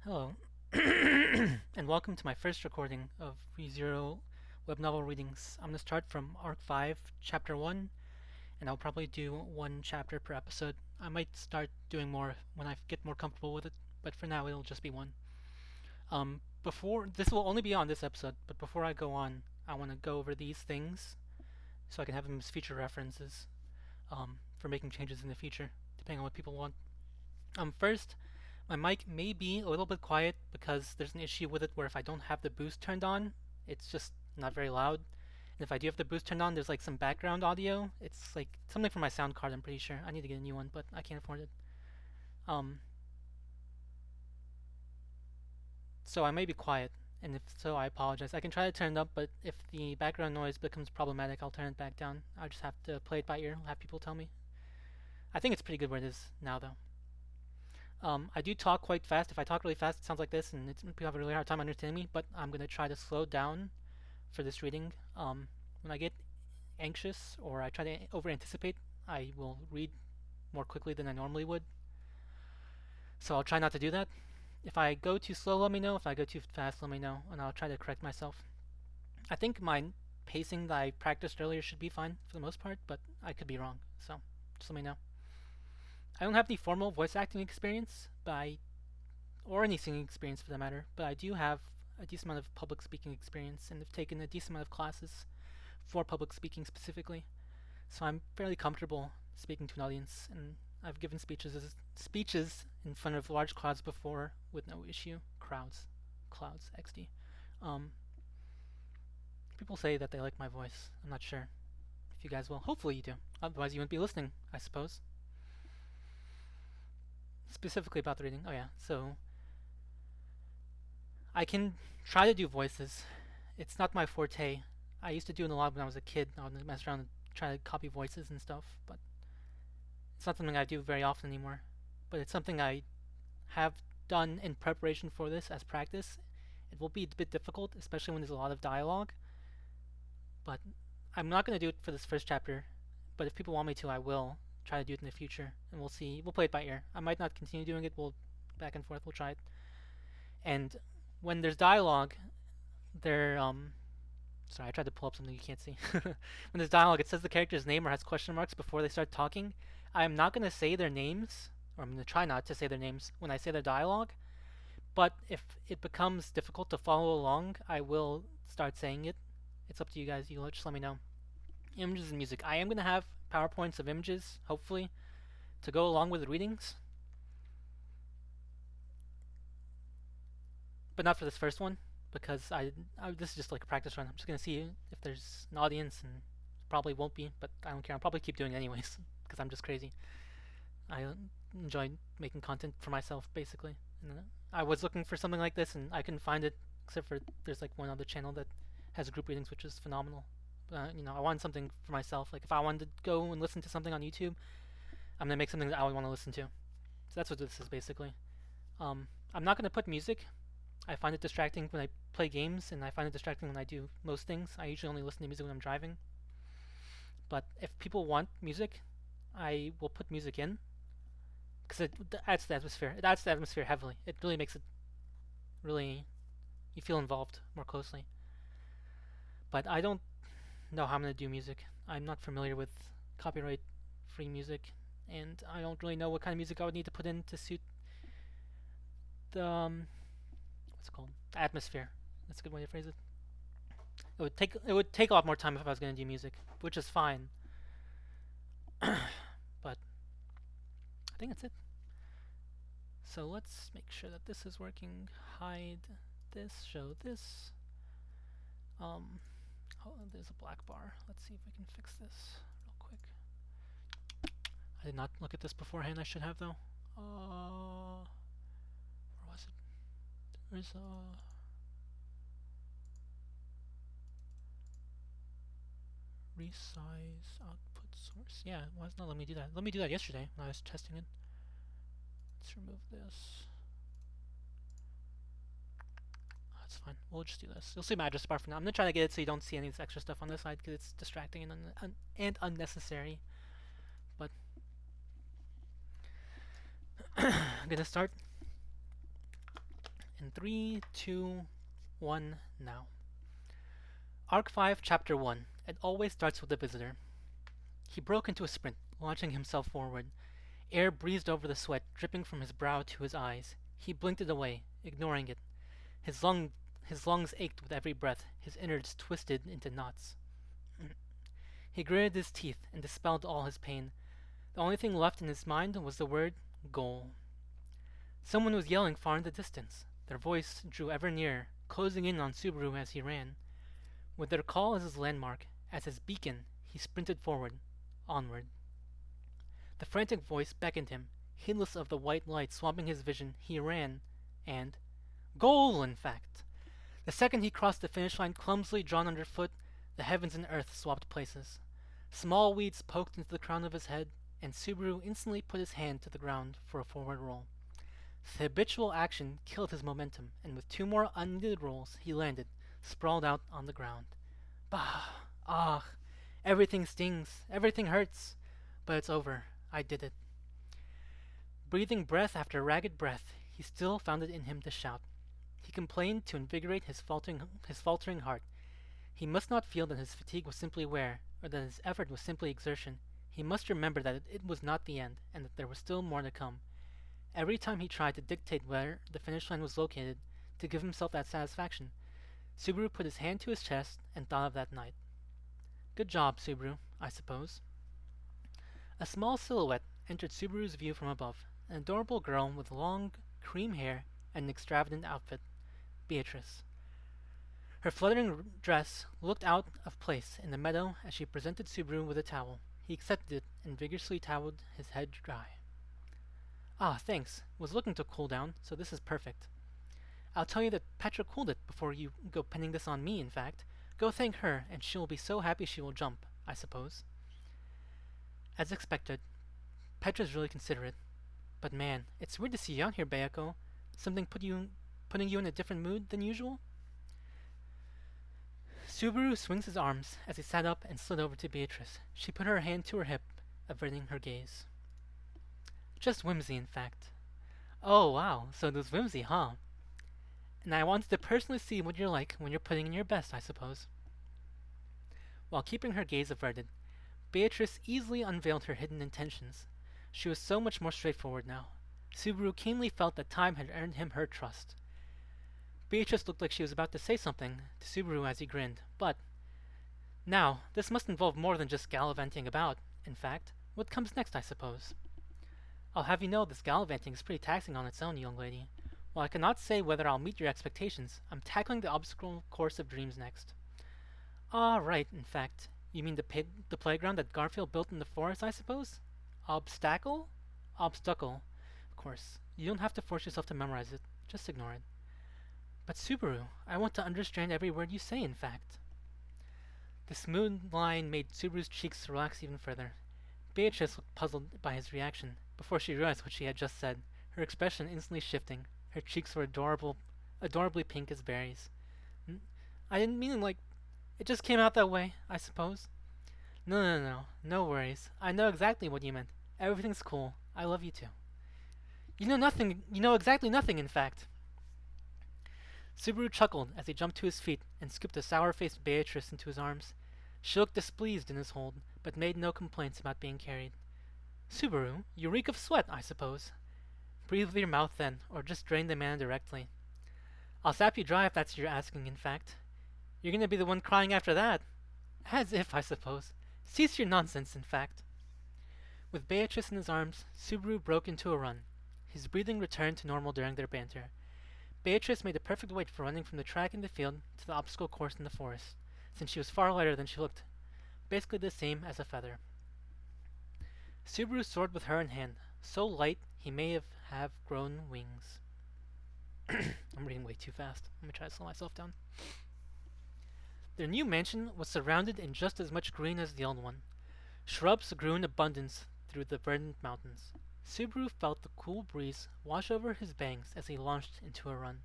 Hello, and welcome to my first recording of ReZero web novel readings. I'm going to start from Arc 5, Chapter 1, and I'll probably do one chapter per episode. I might start doing more when I get more comfortable with it, but for now it'll just be one. Before this will only be on this episode, but before I go on, I want to go over these things so I can have them as future references for making changes in the future, depending on what people want. First, my mic may be a little bit quiet because there's an issue with it where if I don't have the boost turned on, it's just not very loud. And if I do have the boost turned on, there's like some background audio. It's like something from my sound card, I'm pretty sure. I need to get a new one, but I can't afford it. Um, so I may be quiet, and if so, I apologize. I can try to turn it up, but if the background noise becomes problematic, I'll turn it back down. I just have to play it by ear, have people tell me. I think it's pretty good where it is now, though. I do talk quite fast. If I talk really fast, it sounds like this, and people have a really hard time understanding me. But I'm gonna try to slow down for this reading. When I get anxious or I try to over anticipate, I will read more quickly than I normally would. So I'll try not to do that. If I go too slow, let me know. If I go too fast, let me know, and I'll try to correct myself. I think my pacing that I practiced earlier should be fine for the most part, but I could be wrong. So just let me know. I don't have any formal voice acting experience, or any singing experience for that matter, but I do have a decent amount of public speaking experience and have taken a decent amount of classes for public speaking specifically. So I'm fairly comfortable speaking to an audience, and I've given speeches in front of large crowds before with no issue. Clouds, XD. Um, People say that they like my voice. I'm not sure if you guys will. Hopefully you do. Otherwise you wouldn't be listening, I suppose. Specifically about the reading. Oh yeah, so I can try to do voices. It's not my forte. I used to do it a lot when I was a kid. I would mess around and try to copy voices and stuff, but it's not something I do very often anymore. But it's something I have done in preparation for this as practice. It will be a bit difficult, especially when there's a lot of dialogue. But I'm not going to do it for this first chapter. But if people want me to, I will try to do it in the future, and we'll see. We'll play it by ear. I might not continue doing it. We'll back and forth. We'll try it. And when there's dialogue, there sorry, I tried to pull up something you can't see. When there's dialogue, it says the character's name or has question marks before they start talking. I'm not going to say their names, or I'm going to try not to say their names when I say their dialogue. But if it becomes difficult to follow along, I will start saying it. It's up to you guys. You just let me know. Images and music. I am going to have PowerPoints of images, hopefully, to go along with the readings. But not for this first one, because this is just like a practice run. I'm just gonna see if there's an audience, and probably won't be, but I don't care. I'll probably keep doing it anyways, because I'm just crazy. I enjoy making content for myself, basically. And I was looking for something like this, and I couldn't find it, except for there's like one other channel that has group readings, which is phenomenal. I wanted something for myself. Like if I wanted to go and listen to something on YouTube, I'm gonna make something that I would want to listen to. So that's what this is basically. I'm not gonna put music. I find it distracting when I play games, and I find it distracting when I do most things. I usually only listen to music when I'm driving. But if people want music, I will put music in because it adds to the atmosphere. It adds to the atmosphere heavily. It really makes it really you feel involved more closely. But I don't know how I'm gonna do music. I'm not familiar with copyright-free music, and I don't really know what kind of music I would need to put in to suit the what's it called? Atmosphere. That's a good way to phrase it. It would take a lot more time if I was going to do music, which is fine. But I think that's it. So let's make sure that this is working. Hide this, show this. Oh, there's a black bar. Let's see if we can fix this real quick. I did not look at this beforehand. I should have though. Where was it? There's resize output source. Yeah, why is it not letting me do that? Let me do that yesterday when I was testing it. Let's remove this. Oh, that's fine. We'll just do this. You'll see my address bar for now. I'm gonna try to get it so you don't see any of this extra stuff on this side because it's distracting and unnecessary. But I'm gonna start. In 3, 2, 1, now. Arc 5, Chapter 1. It always starts with a visitor. He broke into a sprint, launching himself forward. Air breezed over the sweat, dripping from his brow to his eyes. He blinked it away, ignoring it. His, lung, his lungs ached with every breath, his innards twisted into knots. He gritted his teeth and dispelled all his pain. The only thing left in his mind was the word goal. Someone was yelling far in the distance. Their voice drew ever nearer, closing in on Subaru as he ran. With their call as his landmark, as his beacon, he sprinted forward, onward. The frantic voice beckoned him. Heedless of the white light swamping his vision, he ran, and goal, in fact! The second he crossed the finish line clumsily drawn underfoot, the heavens and earth swapped places. Small weeds poked into the crown of his head, and Subaru instantly put his hand to the ground for a forward roll. The habitual action killed his momentum, and with two more unneeded rolls, he landed, sprawled out on the ground. Bah! Ah! Everything stings, everything hurts, but it's over. I did it. Breathing breath after ragged breath, he still found it in him to shout. He complained to invigorate his faltering heart. He must not feel that his fatigue was simply wear, or that his effort was simply exertion. He must remember that it was not the end, and that there was still more to come. Every time he tried to dictate where the finish line was located, to give himself that satisfaction, Subaru put his hand to his chest and thought of that night. Good job, Subaru, I suppose. A small silhouette entered Subaru's view from above, an adorable girl with long, cream hair and an extravagant outfit, Beatrice. Her fluttering dress looked out of place in the meadow as she presented Subaru with a towel. He accepted it and vigorously toweled his head dry. Ah, thanks. Was looking to cool down, so this is perfect. I'll tell you that Petra cooled it before you go pinning this on me, in fact. Go thank her, and she will be so happy she will jump, I suppose. As expected, Petra's really considerate. But man, it's weird to see you out here, Bayako. Something putting you in a different mood than usual? Subaru swings his arms as he sat up and slid over to Beatrice. She put her hand to her hip, averting her gaze. Just whimsy, in fact. Oh, wow, so it was whimsy, huh? And I wanted to personally see what you're like when you're putting in your best, I suppose. While keeping her gaze averted, Beatrice easily unveiled her hidden intentions. She was so much more straightforward now. Subaru keenly felt that time had earned him her trust. Beatrice looked like she was about to say something to Subaru as he grinned, but now, this must involve more than just gallivanting about. In fact, what comes next, I suppose? I'll have you know this gallivanting is pretty taxing on its own, young lady. While I cannot say whether I'll meet your expectations, I'm tackling the obstacle course of dreams next. Ah, right, in fact. You mean the playground that Garfield built in the forest, I suppose? Obstacle? Obstacle. Of course. You don't have to force yourself to memorize it. Just ignore it. But Subaru, I want to understand every word you say, in fact. The smooth line made Subaru's cheeks relax even further. Beatrice looked puzzled by his reaction. Before she realized what she had just said, her expression instantly shifting. Her cheeks were adorably pink as berries. I didn't mean it it just came out that way, I suppose. No. No worries. I know exactly what you meant. Everything's cool. I love you too. You know nothing. You know exactly nothing, in fact. Subaru chuckled as he jumped to his feet and scooped a sour-faced Beatrice into his arms. She looked displeased in his hold, but made no complaints about being carried. Subaru, you reek of sweat, I suppose. Breathe with your mouth then, or just drain the mana directly. I'll sap you dry if that's what you're asking, in fact. You're gonna be the one crying after that. As if, I suppose. Cease your nonsense, in fact. With Beatrice in his arms, Subaru broke into a run. His breathing returned to normal during their banter. Beatrice made the perfect weight for running from the track in the field to the obstacle course in the forest, since she was far lighter than she looked, basically the same as a feather. Subaru soared with her in hand, so light he may have grown wings. I'm reading way too fast. Let me try to slow myself down. Their new mansion was surrounded in just as much green as the old one. Shrubs grew in abundance through the verdant mountains. Subaru felt the cool breeze wash over his bangs as he launched into a run.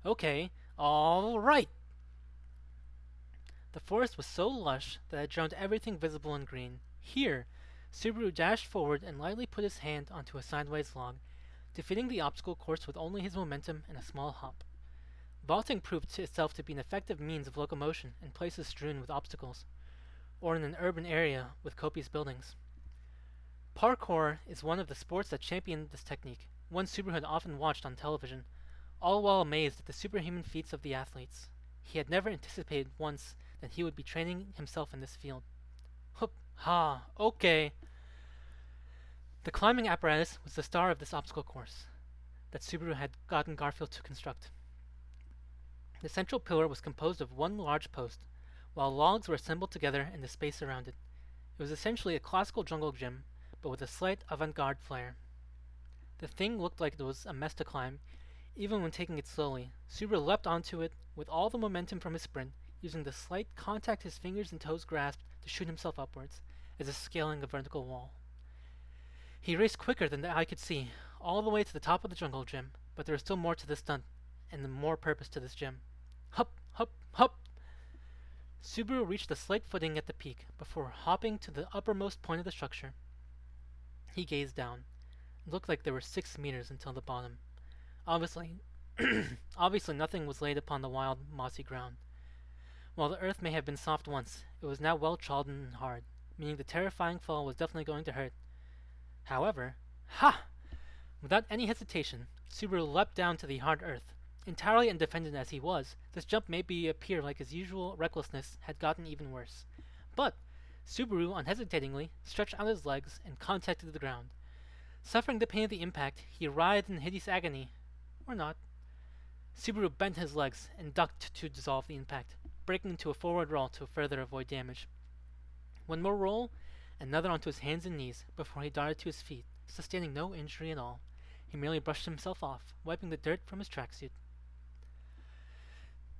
Okay, all right! The forest was so lush that it drowned everything visible in green. Here, Subaru dashed forward and lightly put his hand onto a sideways log, defeating the obstacle course with only his momentum and a small hop. Vaulting proved to itself to be an effective means of locomotion in places strewn with obstacles, or in an urban area with copious buildings. Parkour is one of the sports that championed this technique, one Subaru had often watched on television, all while amazed at the superhuman feats of the athletes. He had never anticipated once that he would be training himself in this field. Hup, ha, okay. The climbing apparatus was the star of this obstacle course that Subaru had gotten Garfield to construct. The central pillar was composed of one large post, while logs were assembled together in the space around it. It was essentially a classical jungle gym, but with a slight avant-garde flair. The thing looked like it was a mess to climb, even when taking it slowly. Subaru leapt onto it with all the momentum from his sprint, using the slight contact his fingers and toes grasped to shoot himself upwards, as if scaling a vertical wall. He raced quicker than the eye could see, all the way to the top of the jungle gym, but there was still more to this stunt, and more purpose to this gym. Hup, hup, hup! Subaru reached a slight footing at the peak before hopping to the uppermost point of the structure. He gazed down. It looked like there were 6 meters until the bottom. Obviously, obviously nothing was laid upon the wild, mossy ground. While the earth may have been soft once, it was now well trodden and hard, meaning the terrifying fall was definitely going to hurt. However, ha! Without any hesitation, Subaru leapt down to the hard earth. Entirely independent as he was, this jump made me appear like his usual recklessness had gotten even worse. But Subaru unhesitatingly stretched out his legs and contacted the ground. Suffering the pain of the impact, he writhed in hideous agony. Or not. Subaru bent his legs and ducked to dissolve the impact, breaking into a forward roll to further avoid damage. One more roll, another onto his hands and knees before he darted to his feet, sustaining no injury at all. He merely brushed himself off, wiping the dirt from his tracksuit.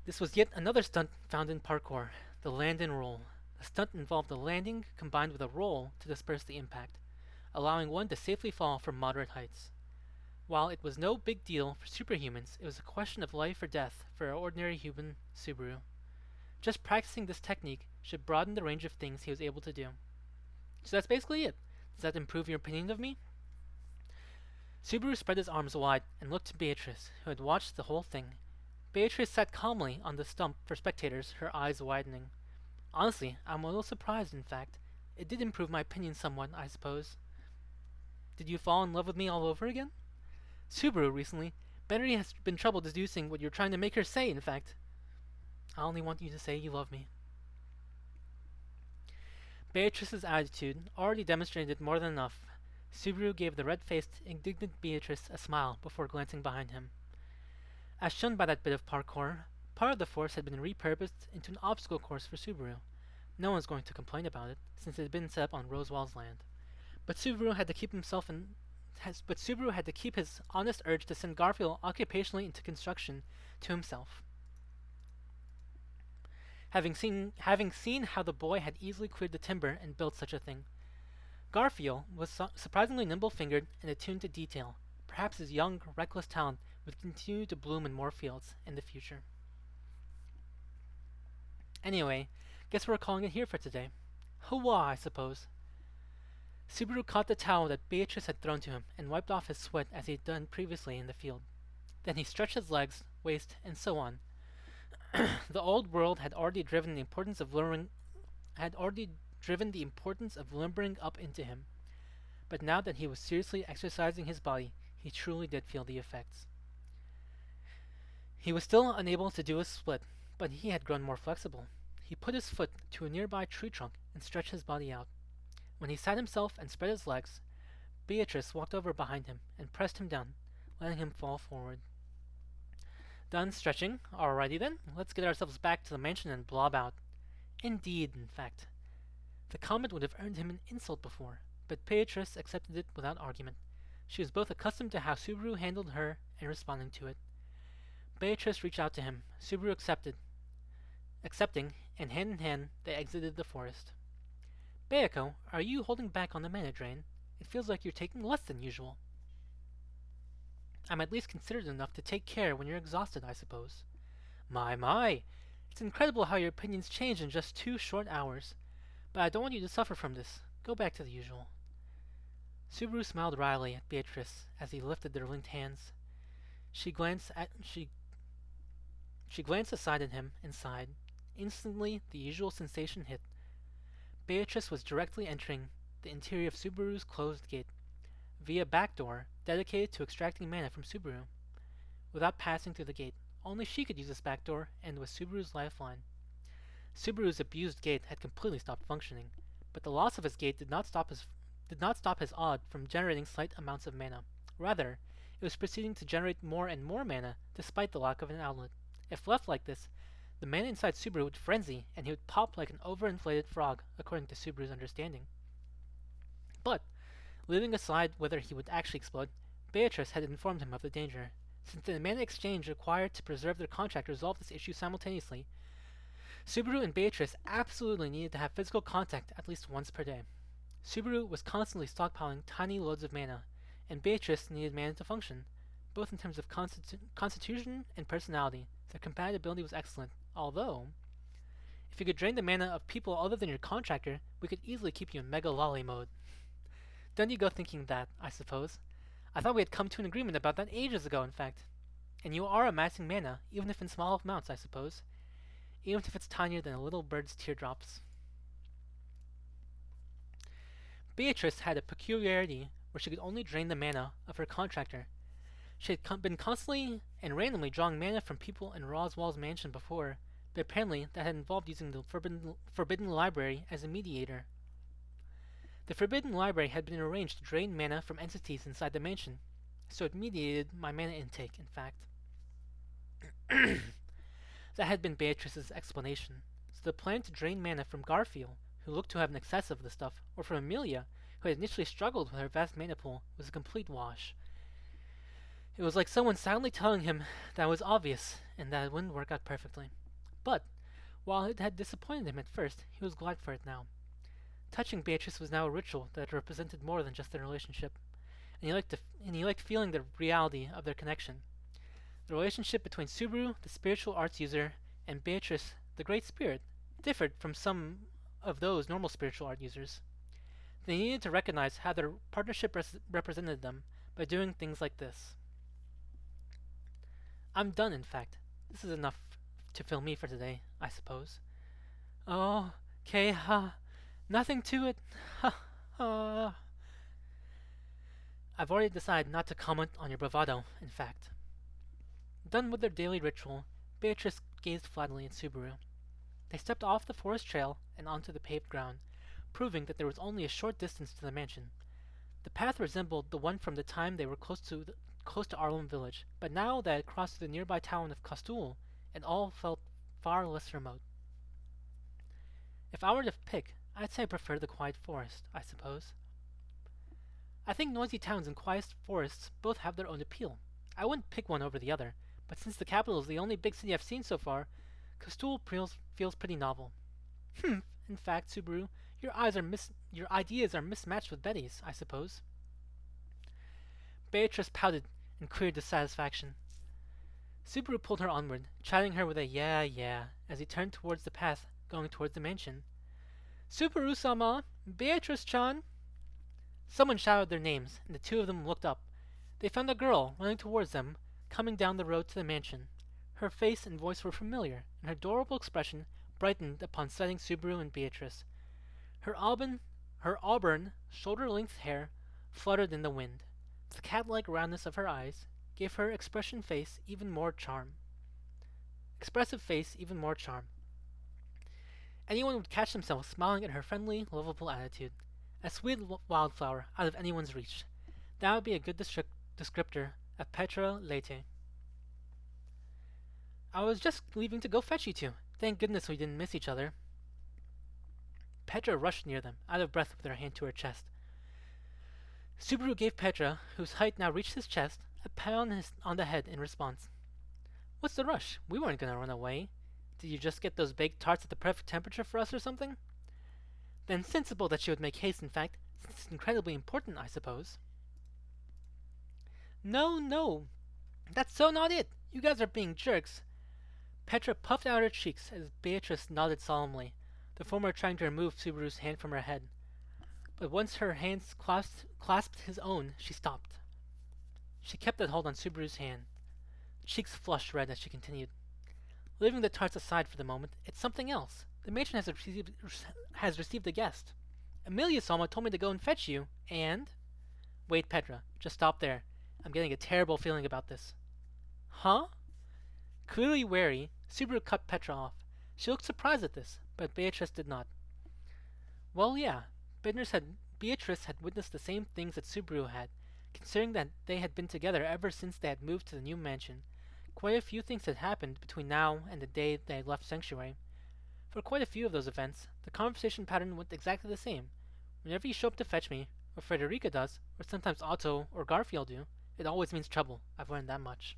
This was yet another stunt found in parkour, the land and roll. The stunt involved a landing combined with a roll to disperse the impact, allowing one to safely fall from moderate heights. While it was no big deal for superhumans, it was a question of life or death for an ordinary human Subaru. Just practicing this technique should broaden the range of things he was able to do. So that's basically it. Does that improve your opinion of me? Subaru spread his arms wide and looked to Beatrice, who had watched the whole thing. Beatrice sat calmly on the stump for spectators, her eyes widening. Honestly, I'm a little surprised, in fact. It did improve my opinion somewhat, I suppose. Did you fall in love with me all over again? Subaru, recently, Betty has been trouble deducing what you're trying to make her say, in fact. I only want you to say you love me. Beatrice's attitude already demonstrated more than enough. Subaru gave the red-faced, indignant Beatrice a smile before glancing behind him. As shown by that bit of parkour, part of the force had been repurposed into an obstacle course for Subaru. No one's going to complain about it, since it had been set up on Rosewall's land. But Subaru had to keep his honest urge to send Garfield occupationally into construction to himself. Having seen how the boy had easily cleared the timber and built such a thing, Garfield was surprisingly nimble-fingered and attuned to detail. Perhaps his young, reckless talent would continue to bloom in more fields in the future. Anyway, guess we're calling it here for today. Hurrah, I suppose. Subaru caught the towel that Beatrice had thrown to him and wiped off his sweat as he had done previously in the field. Then he stretched his legs, waist, and so on. The old world had already driven the importance of lumbering up into him. But now that he was seriously exercising his body, he truly did feel the effects. He was still unable to do a split, but he had grown more flexible. He put his foot to a nearby tree trunk and stretched his body out. When he sat himself and spread his legs, Beatrice walked over behind him and pressed him down, letting him fall forward. Done stretching? Alrighty then, let's get ourselves back to the mansion and blob out. Indeed, in fact. The comment would have earned him an insult before, but Beatrice accepted it without argument. She was both accustomed to how Subaru handled her and responding to it. Beatrice reached out to him. Subaru accepting, and hand in hand, they exited the forest. Beako, are you holding back on the mana drain? It feels like you're taking less than usual. I'm at least considerate enough to take care when you're exhausted, I suppose. My. It's incredible how your opinions change in just 2 short hours. But I don't want you to suffer from this. Go back to the usual. Subaru smiled wryly at Beatrice as he lifted their linked hands. She glanced She glanced aside at him and sighed. Instantly, the usual sensation hit. Beatrice was directly entering the interior of Subaru's closed gate, via back door dedicated to extracting mana from Subaru, without passing through the gate. Only she could use this back door, and was Subaru's lifeline. Subaru's abused gate had completely stopped functioning, but the loss of his gate did not stop his Aud from generating slight amounts of mana. Rather, it was proceeding to generate more and more mana despite the lack of an outlet. If left like this, the mana inside Subaru would frenzy, and he would pop like an overinflated frog, according to Subaru's understanding. But, leaving aside whether he would actually explode, Beatrice had informed him of the danger. Since the mana exchange required to preserve their contract resolved this issue simultaneously, Subaru and Beatrice absolutely needed to have physical contact at least once per day. Subaru was constantly stockpiling tiny loads of mana, and Beatrice needed mana to function, both in terms of constitution and personality. Their compatibility was excellent, although, if you could drain the mana of people other than your contractor, we could easily keep you in Mega Lolly mode. Don't you go thinking that, I suppose. I thought we had come to an agreement about that ages ago, in fact. And you are amassing mana, even if in small amounts, I suppose. Even if it's tinier than a little bird's teardrops. Beatrice had a peculiarity where she could only drain the mana of her contractor. She had been constantly and randomly drawing mana from people in Roswell's mansion before, but apparently that had involved using the Forbidden Library as a mediator. The Forbidden Library had been arranged to drain mana from entities inside the mansion, so it mediated my mana intake, in fact. That had been Beatrice's explanation. So the plan to drain mana from Garfield, who looked to have an excess of the stuff, or from Amelia, who had initially struggled with her vast mana pool, was a complete wash. It was like someone silently telling him that it was obvious, and that it wouldn't work out perfectly. But, while it had disappointed him at first, he was glad for it now. Touching Beatrice was now a ritual that represented more than just their relationship, and he liked feeling the reality of their connection. The relationship between Subaru, the spiritual arts user, and Beatrice, the Great Spirit, differed from some of those normal spiritual art users. They needed to recognize how their partnership represented them by doing things like this. I'm done, in fact. This is enough to fill me for today, I suppose. Oh, okay, nothing to it. I've already decided not to comment on your bravado, in fact. Done with their daily ritual, Beatrice gazed flatly at Subaru. They stepped off the forest trail and onto the paved ground, proving that there was only a short distance to the mansion. The path resembled the one from the time they were close to Arlem village, but now that it crossed to the nearby town of Costul, it all felt far less remote. If I were to pick, I'd say I prefer the quiet forest, I suppose. I think noisy towns and quiet forests both have their own appeal. I wouldn't pick one over the other, but since the capital is the only big city I've seen so far, Costul feels pretty novel. In fact, Subaru, your ideas are mismatched with Betty's, I suppose. Beatrice pouted in clear dissatisfaction. Subaru pulled her onward, chiding her with a yeah, as he turned towards the path going towards the mansion. Subaru-sama! Beatrice-chan! Someone shouted their names, and the two of them looked up. They found a girl running towards them, coming down the road to the mansion. Her face and voice were familiar, and her adorable expression brightened upon sighting Subaru and Beatrice. Her auburn, shoulder-length hair fluttered in the wind. The cat-like roundness of her eyes gave her expressive face even more charm. Anyone would catch themselves smiling at her friendly, lovable attitude. A sweet wildflower out of anyone's reach. That would be a good descriptor of Petra Lete. I was just leaving to go fetch you two. Thank goodness we didn't miss each other. Petra rushed near them, out of breath with her hand to her chest. Subaru gave Petra, whose height now reached his chest, a pat on the head in response. What's the rush? We weren't going to run away. Did you just get those baked tarts at the perfect temperature for us or something? Then sensible that she would make haste, in fact, since it's incredibly important, I suppose. No. That's so not it. You guys are being jerks. Petra puffed out her cheeks as Beatrice nodded solemnly, the former trying to remove Subaru's hand from her head. But once her hands clasped his own, she stopped. She kept that hold on Subaru's hand. Cheeks flushed red as she continued. Leaving the tarts aside for the moment, it's something else. The matron has received a guest. Amelia Salma told me to go and fetch you, and... Wait, Petra, just stop there. I'm getting a terrible feeling about this. Huh? Clearly wary, Subaru cut Petra off. She looked surprised at this, but Beatrice did not. Well, yeah, Beatrice had witnessed the same things that Subaru had, considering that they had been together ever since they had moved to the new mansion. Quite a few things had happened between now and the day they had left Sanctuary. For quite a few of those events, the conversation pattern went exactly the same. Whenever you show up to fetch me, or Frederica does, or sometimes Otto or Garfield do, it always means trouble. I've learned that much.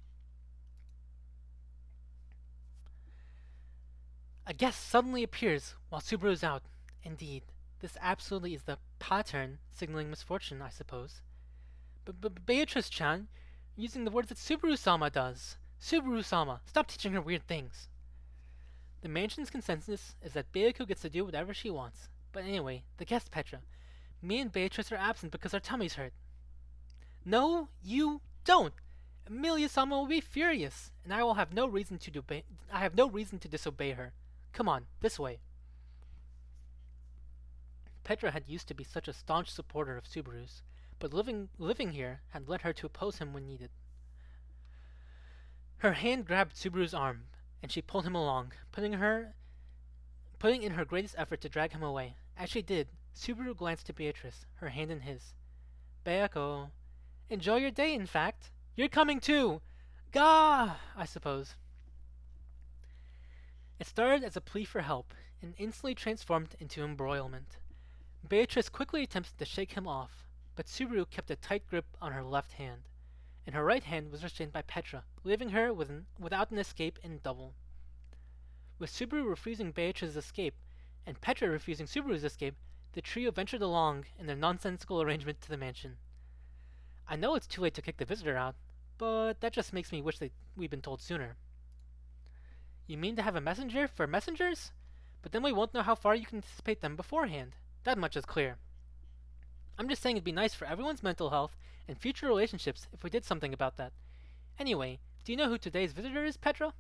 A guest suddenly appears while Subaru is out. Indeed, this absolutely is the pattern signaling misfortune, I suppose. But Beatrice-chan, using the words that Subaru-sama does. Subaru-sama, stop teaching her weird things. The mansion's consensus is that Beako gets to do whatever she wants. But anyway, the guest Petra. Me and Beatrice are absent because our tummies hurt. No, you don't. Amelia-sama will be furious, and I will have no reason to disobey her. Come on, this way. Petra had used to be such a staunch supporter of Subaru's, but living here had led her to oppose him when needed. Her hand grabbed Subaru's arm, and she pulled him along, putting in her greatest effort to drag him away. As she did, Subaru glanced to Beatrice, her hand in his. Beako, enjoy your day, in fact. You're coming too! Gah! I suppose. It started as a plea for help, and instantly transformed into embroilment. Beatrice quickly attempted to shake him off, but Subaru kept a tight grip on her left hand, and her right hand was restrained by Petra, leaving her without an escape in double. With Subaru refusing Beatrice's escape, and Petra refusing Subaru's escape, the trio ventured along in their nonsensical arrangement to the mansion. I know it's too late to kick the visitor out, but that just makes me wish that we'd been told sooner. You mean to have a messenger for messengers? But then we won't know how far you can anticipate them beforehand. That much is clear. I'm just saying it'd be nice for everyone's mental health and future relationships if we did something about that. Anyway, do you know who today's visitor is, Petra?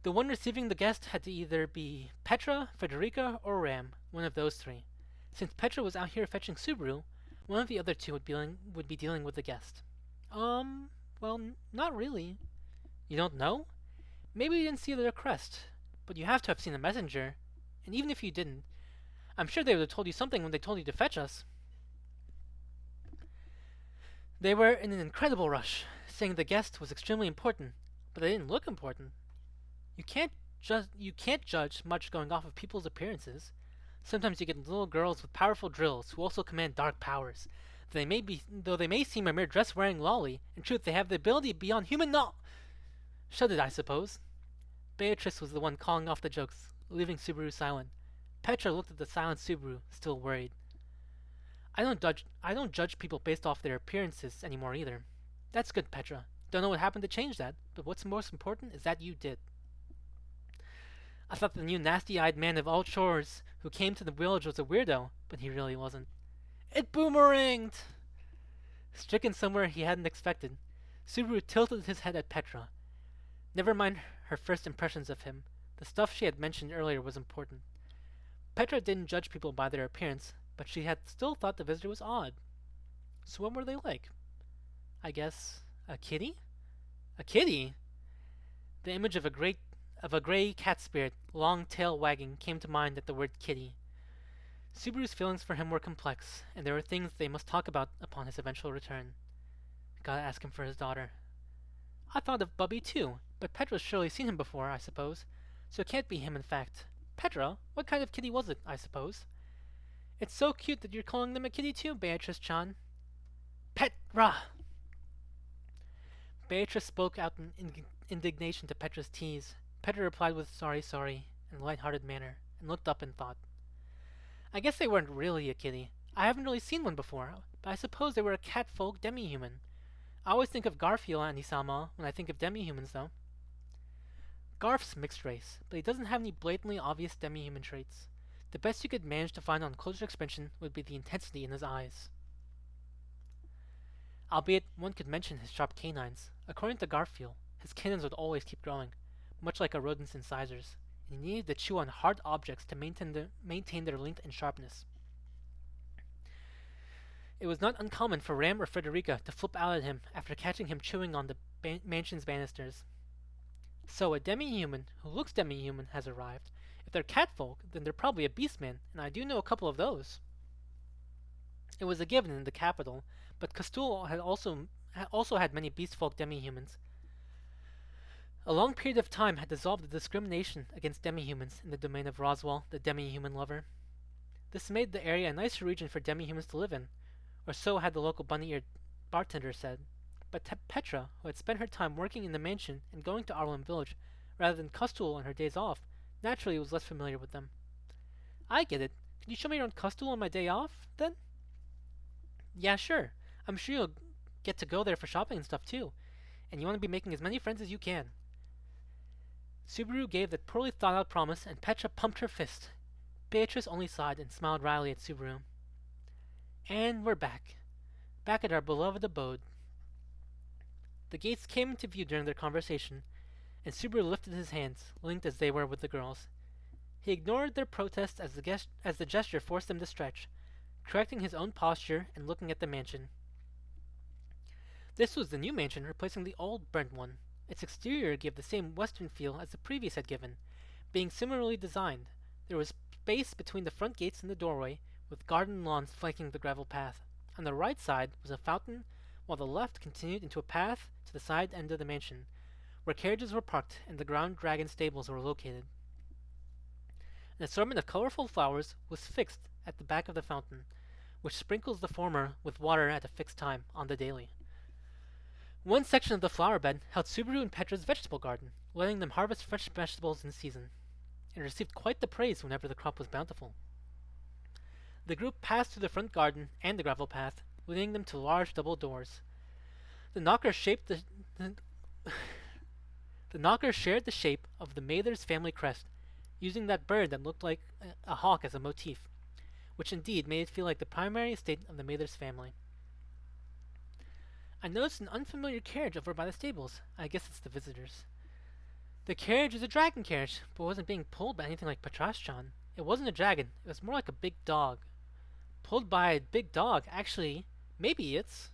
The one receiving the guest had to either be Petra, Frederica, or Ram, one of those three. Since Petra was out here fetching Subaru, one of the other two would be dealing with the guest. Well, not really. You don't know? Maybe you didn't see their crest, but you have to have seen the messenger. And even if you didn't, I'm sure they would have told you something when they told you to fetch us. They were in an incredible rush, saying the guest was extremely important, but they didn't look important. You can't judge much going off of people's appearances. Sometimes you get little girls with powerful drills who also command dark powers. Though they may seem a mere dress-wearing lolly, in truth they have the ability beyond human Shut it, I suppose. Beatrice was the one calling off the jokes, leaving Subaru silent. Petra looked at the silent Subaru, still worried. I don't judge people based off their appearances anymore either. That's good, Petra. Don't know what happened to change that, but what's most important is that you did. I thought the new nasty-eyed man of all chores who came to the village was a weirdo, but he really wasn't. It boomeranged! Stricken somewhere he hadn't expected, Subaru tilted his head at Petra. Never mind her first impressions of him. The stuff she had mentioned earlier was important. Petra didn't judge people by their appearance, but she had still thought the visitor was odd. So what were they like? I guess a kitty? A kitty? The image of a gray cat spirit, long tail wagging, came to mind at the word kitty. Subaru's feelings for him were complex, and there were things they must talk about upon his eventual return. Gotta ask him for his daughter. I thought of Bubby too, but Petra's surely seen him before, I suppose, so it can't be him in fact. Petra, what kind of kitty was it, I suppose? It's so cute that you're calling them a kitty too, Beatrice-chan. Petra! Beatrice spoke out in indignation to Petra's tease. Petra replied with sorry, in a light-hearted manner, and looked up in thought. I guess they weren't really a kitty. I haven't really seen one before, but I suppose they were a cat-folk demi-human. I always think of Garfield and Isama when I think of demi-humans, though. Garf's mixed race, but he doesn't have any blatantly obvious demi-human traits. The best you could manage to find on closer inspection would be the intensity in his eyes. Albeit, one could mention his sharp canines. According to Garfield, his canines would always keep growing. much like a rodent's incisors, and he needed to chew on hard objects to maintain their length and sharpness. It was not uncommon for Ram or Frederica to flip out at him after catching him chewing on the mansion's banisters. So a demi-human who looks demi-human has arrived. If they're catfolk, then they're probably a beastman, and I do know a couple of those. It was a given in the capital, but Castul had also had many beastfolk demi-humans. A long period of time had dissolved the discrimination against demi-humans in the domain of Roswell, the demi-human lover. This made the area a nicer region for demi-humans to live in, or so had the local bunny-eared bartender said. But Petra, who had spent her time working in the mansion and going to Arlen Village rather than Custul on her days off, naturally was less familiar with them. I get it. Can you show me around Custul on my day off, then? Yeah, sure. I'm sure you'll get to go there for shopping and stuff, too. And you want to be making as many friends as you can. Subaru gave that poorly thought-out promise, and Petra pumped her fist. Beatrice only sighed and smiled wryly at Subaru. And we're back. Back at our beloved abode. The gates came into view during their conversation, and Subaru lifted his hands, linked as they were with the girls. He ignored their protests as the gesture forced them to stretch, correcting his own posture and looking at the mansion. This was the new mansion replacing the old burnt one. Its exterior gave the same western feel as the previous had given, being similarly designed. There was space between the front gates and the doorway, with garden lawns flanking the gravel path. On the right side was a fountain, while the left continued into a path to the side end of the mansion, where carriages were parked and the ground dragon stables were located. An assortment of colorful flowers was fixed at the back of the fountain, which sprinkles the former with water at a fixed time on the daily. One section of the flower bed held Subaru and Petra's vegetable garden, letting them harvest fresh vegetables in season. It received quite the praise whenever the crop was bountiful. The group passed through the front garden and the gravel path, leading them to large double doors. The knocker shared the shape of the Mather's family crest, using that bird that looked like a hawk as a motif, which indeed made it feel like the primary estate of the Mather's family. I noticed an unfamiliar carriage over by the stables. I guess it's the visitors. The carriage was a dragon carriage, but wasn't being pulled by anything like Patrashchan. It wasn't a dragon. It was more like a big dog. Pulled by a big dog. Actually, maybe it's...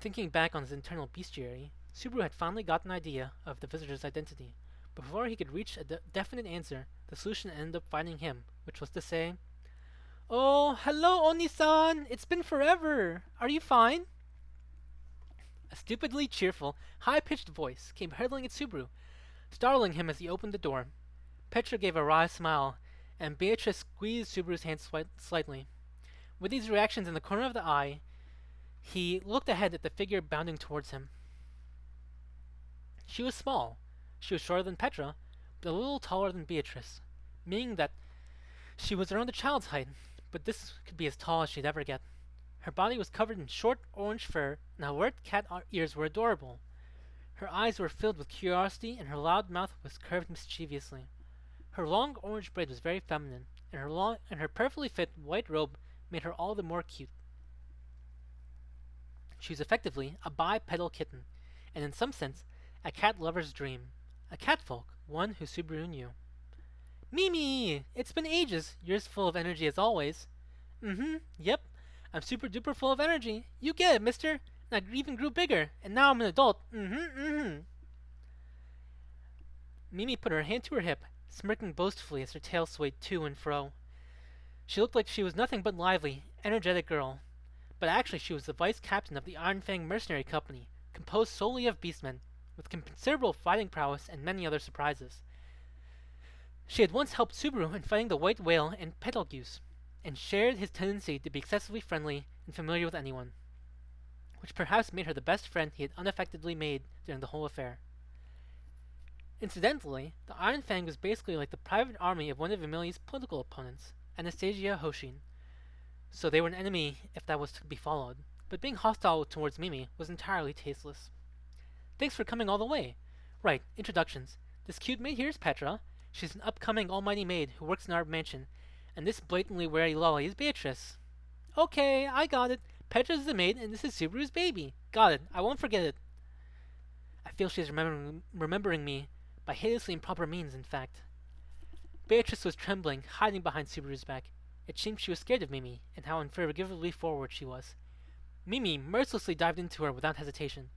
Thinking back on his internal bestiary, Subaru had finally got an idea of the visitor's identity. But before he could reach a definite answer, the solution ended up finding him, which was to say, "Oh, hello, Oni-san! It's been forever! Are you fine?" A stupidly cheerful, high-pitched voice came hurtling at Subaru, startling him as he opened the door. Petra gave a wry smile, and Beatrice squeezed Subaru's hand slightly. With these reactions in the corner of the eye, he looked ahead at the figure bounding towards him. She was small. She was shorter than Petra, but a little taller than Beatrice, meaning that she was around a child's height, but this could be as tall as she'd ever get. Her body was covered in short orange fur, and her wet cat ears were adorable. Her eyes were filled with curiosity, and her loud mouth was curved mischievously. Her long orange braid was very feminine, and her perfectly fit white robe made her all the more cute. She was effectively a bipedal kitten, and in some sense, a cat lover's dream. A catfolk, one who Subaru knew. "Mimi! It's been ages. You're as full of energy as always." Yep. I'm super duper full of energy. You get it, mister. And I even grew bigger, and now I'm an adult. Mimi put her hand to her hip, smirking boastfully as her tail swayed to and fro. She looked like she was nothing but lively, energetic girl. But actually she was the vice captain of the Iron Fang Mercenary Company, composed solely of beastmen, with considerable fighting prowess and many other surprises. She had once helped Subaru in fighting the white whale and Betelgeuse, and shared his tendency to be excessively friendly and familiar with anyone, which perhaps made her the best friend he had unaffectedly made during the whole affair. Incidentally, the Iron Fang was basically like the private army of one of Emilia's political opponents, Anastasia Hoshin, so they were an enemy if that was to be followed, but being hostile towards Mimi was entirely tasteless. "Thanks for coming all the way. Right, introductions. This cute maid here is Petra. She's an upcoming almighty maid who works in our mansion, and this blatantly wary lolly is Beatrice." "Okay, I got it. Petra's the maid, and this is Subaru's baby. Got it. I won't forget it." I feel she's remembering me, By hideously improper means, in fact. Beatrice was trembling, hiding behind Subaru's back. It seemed she was scared of Mimi, and how unforgivably forward she was. Mimi mercilessly dived into her without hesitation.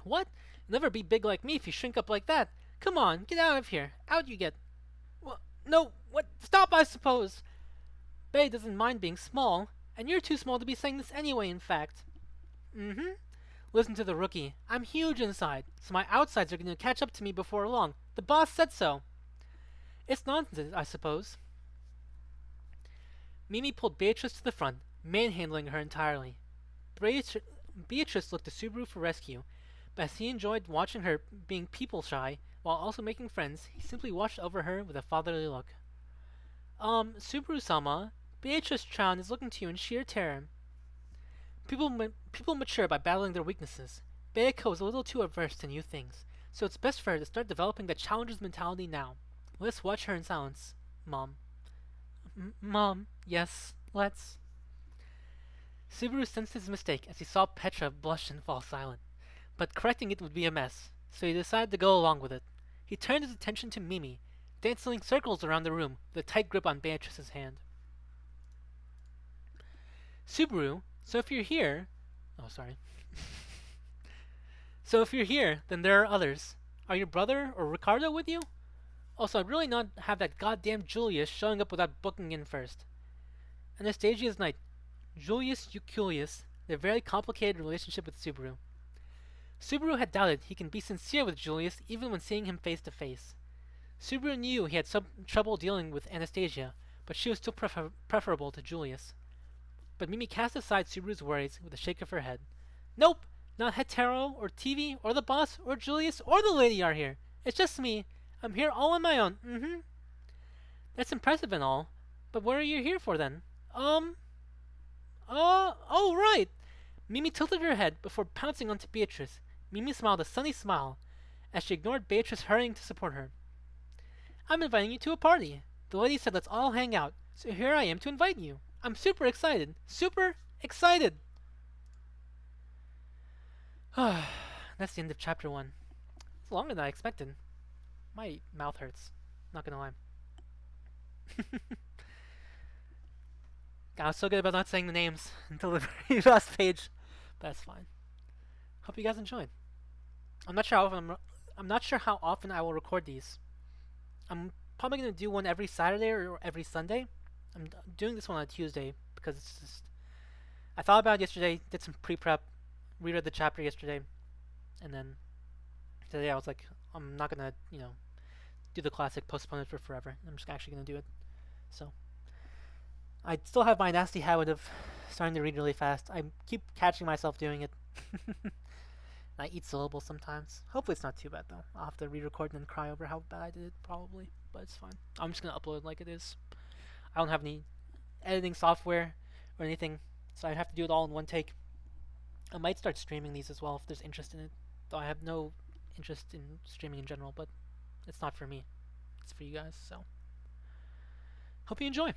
What? You'll never be big like me if you shrink up like that. Come on, get out of here. Out you get. Well, no, what? Stop, I suppose. Bay doesn't mind being small, and you're too small to be saying this anyway, in fact. Mm-hmm. Listen to the rookie. I'm huge inside, so my outsides are going to catch up to me before long. The boss said so. It's nonsense, I suppose. Mimi pulled Beatrice to the front, manhandling her entirely. Beatrice looked to Subaru for rescue, but as he enjoyed watching her being people-shy while also making friends, he simply watched over her with a fatherly look. Subaru-sama, Beatrice-chan is looking to you in sheer terror. People mature by battling their weaknesses. Beiko is a little too averse to new things, so it's best for her to start developing the challenger's mentality now. Let's watch her in silence, Mom. Mom, yes, let's. Subaru sensed his mistake as he saw Petra blush and fall silent, but correcting it would be a mess, so he decided to go along with it. He turned his attention to Mimi, dancing circles around the room with a tight grip on Beatrice's hand. Subaru, so if you're here... Oh, sorry. So if you're here, then there are others. Are your brother or Ricardo with you? Also, I'd really not have that goddamn Julius showing up without booking in first. Anastasia's knight, Julius Euculius, had a very complicated relationship with Subaru. Subaru had doubted he can be sincere with Julius even when seeing him face to face. Subaru knew he had some trouble dealing with Anastasia, but she was still preferable to Julius. But Mimi cast aside Subaru's worries with a shake of her head. Nope, not Hetero, or TV, or the boss, or Julius, or the lady are here. It's just me. I'm here all on my own. Mm-hmm. That's impressive and all, but what are you here for then? Oh, right. Mimi tilted her head before pouncing onto Beatrice. Mimi smiled a sunny smile as she ignored Beatrice hurrying to support her. I'm inviting you to a party. The lady said let's all hang out, so here I am to invite you. I'm super excited. Super excited! That's the end of chapter 1. It's longer than I expected. My mouth hurts. Not gonna lie. God, I was so good about not saying the names until the very last page. But that's fine. Hope you guys enjoyed. I'm not sure how often I will record these. I'm probably gonna do one every Saturday or every Sunday. I'm doing this one on a Tuesday because it's just... I thought about it yesterday, did some pre-prep, reread the chapter yesterday, and then today I was like, I'm not gonna, do the classic postpone it for forever. I'm just actually gonna do it. So I still have my nasty habit of starting to read really fast. I keep catching myself doing it. I eat syllables sometimes. Hopefully it's not too bad though. I'll have to re-record and then cry over how bad I did it probably, but it's fine. I'm just gonna upload it like it is. I don't have any editing software or anything, so I have to do it all in one take. I might start streaming these as well if there's interest in it, though I have no interest in streaming in general, but it's not for me. It's for you guys, so hope you enjoy.